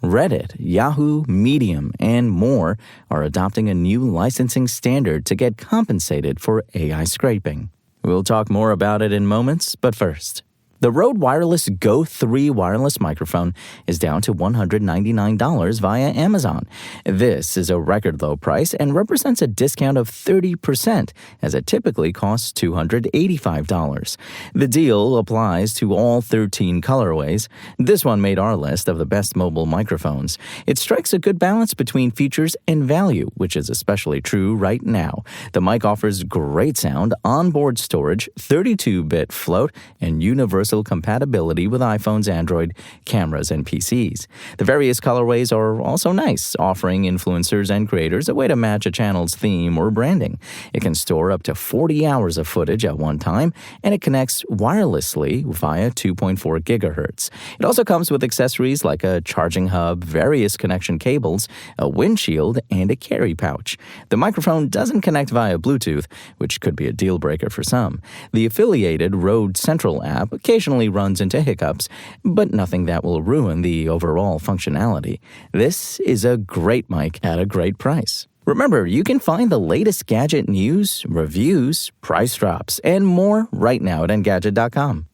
Reddit, Yahoo, Medium, and more are adopting a new licensing standard to get compensated for AI scraping. We'll talk more about it in moments, but first. The Rode Wireless Go 3 wireless microphone is down to $199 via Amazon. This is a record low price and represents a discount of 30%, as it typically costs $285. The deal applies to all 13 colorways. This one made our list of the best mobile microphones. It strikes a good balance between features and value, which is especially true right now. The mic offers great sound, onboard storage, 32-bit float, and universal compatibility with iPhones, Android, cameras, and PCs. The various colorways are also nice, offering influencers and creators a way to match a channel's theme or branding. It can store up to 40 hours of footage at one time, and it connects wirelessly via 2.4 gigahertz. It also comes with accessories like a charging hub, various connection cables, a windshield, and a carry pouch. The microphone doesn't connect via Bluetooth, which could be a deal breaker for some. The affiliated Rode Central app occasionally runs into hiccups, but nothing that will ruin the overall functionality. This is a great mic at a great price. Remember, you can find the latest gadget news, reviews, price drops, and more right now at Engadget.com.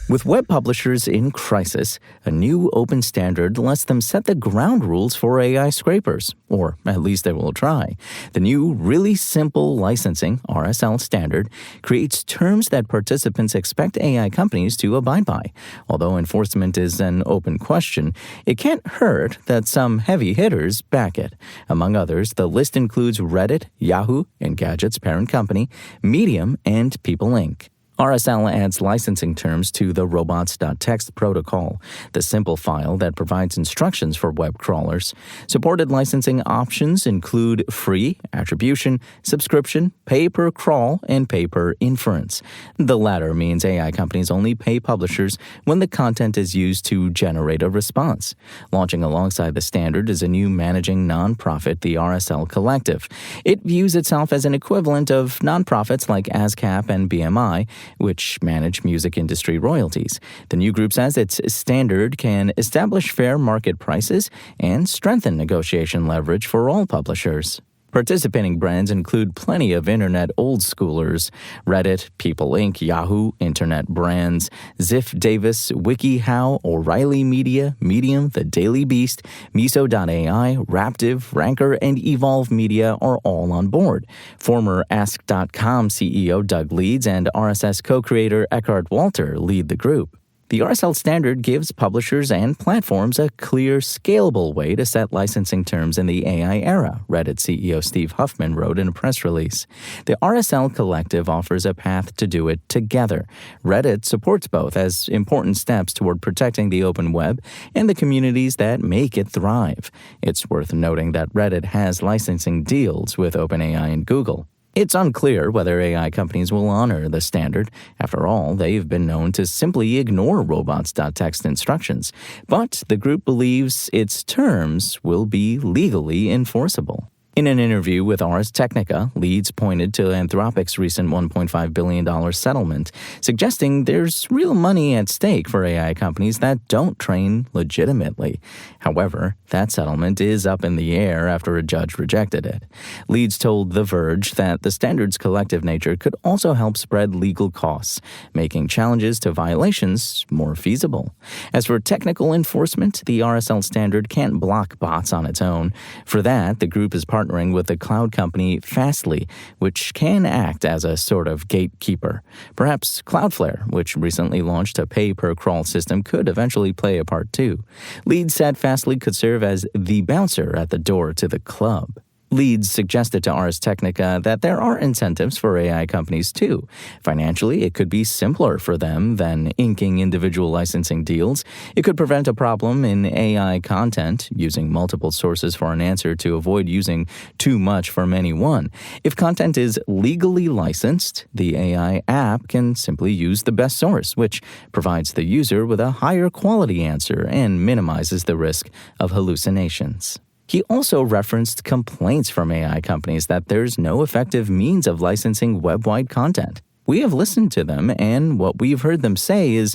With web publishers in crisis, a new open standard lets them set the ground rules for AI scrapers, or at least they will try. The new Really Simple Licensing (RSL) standard creates terms that participants expect AI companies to abide by. Although enforcement is an open question, it can't hurt that some heavy hitters back it. Among others, the list includes Reddit, Yahoo, Engadget's parent company, Medium, and People Inc. RSL adds licensing terms to the robots.txt protocol, the simple file that provides instructions for web crawlers. Supported licensing options include free, attribution, subscription, pay-per-crawl, and pay-per-inference. The latter means AI companies only pay publishers when the content is used to generate a response. Launching alongside the standard is a new managing nonprofit, the RSL Collective. It views itself as an equivalent of nonprofits like ASCAP and BMI, which manage music industry royalties. The new group says its standard can establish fair market prices and strengthen negotiation leverage for all publishers. Participating brands include plenty of internet old schoolers: Reddit, People Inc., Yahoo, Internet Brands, Ziff Davis, WikiHow, O'Reilly Media, Medium, The Daily Beast, Miso.ai, Raptive, Ranker, and Evolve Media are all on board. Former Ask.com CEO Doug Leeds and RSS co-creator Eckhart Walter lead the group. The RSL standard gives publishers and platforms a clear, scalable way to set licensing terms in the AI era, Reddit CEO Steve Huffman wrote in a press release. The RSL Collective offers a path to do it together. Reddit supports both as important steps toward protecting the open web and the communities that make it thrive. It's worth noting that Reddit has licensing deals with OpenAI and Google. It's unclear whether AI companies will honor the standard. After all, they've been known to simply ignore robots.txt instructions. But the group believes its terms will be legally enforceable. In an interview with Ars Technica, Leeds pointed to Anthropic's recent $1.5 billion settlement, suggesting there's real money at stake for AI companies that don't train legitimately. However, that settlement is up in the air after a judge rejected it. Leeds told The Verge that the standard's collective nature could also help spread legal costs, making challenges to violations more feasible. As for technical enforcement, the RSL standard can't block bots on its own. For that, the group is partnering with the cloud company Fastly, which can act as a sort of gatekeeper. Perhaps Cloudflare, which recently launched a pay-per-crawl system, could eventually play a part too. Leeds said Fastly could serve as the bouncer at the door to the club. Leeds suggested to Ars Technica that there are incentives for AI companies too. Financially, it could be simpler for them than inking individual licensing deals. It could prevent a problem in AI content, using multiple sources for an answer to avoid using too much from any one. If content is legally licensed, the AI app can simply use the best source, which provides the user with a higher quality answer and minimizes the risk of hallucinations. He also referenced complaints from AI companies that there's no effective means of licensing web-wide content. We have listened to them, and what we've heard them say is,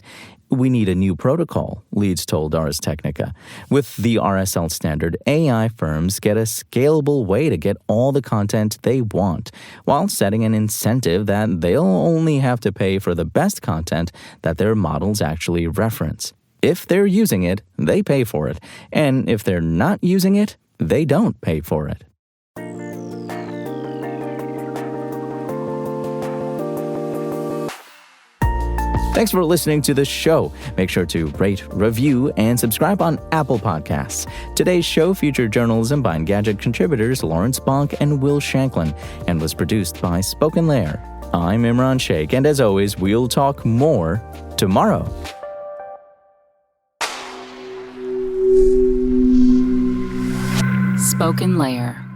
We need a new protocol, Leeds told Ars Technica. With the RSL standard, AI firms get a scalable way to get all the content they want, while setting an incentive that they'll only have to pay for the best content that their models actually reference. If they're using it, they pay for it, and if they're not using it, they don't pay for it. Thanks for listening to the show. Make sure to rate, review, and subscribe on Apple Podcasts. Today's show featured journalism by Engadget contributors Lawrence Bonk and Will Shanklin, and was produced by Spoken Layer. I'm Imran Sheikh, and as always, we'll talk more tomorrow. Spoken Layer.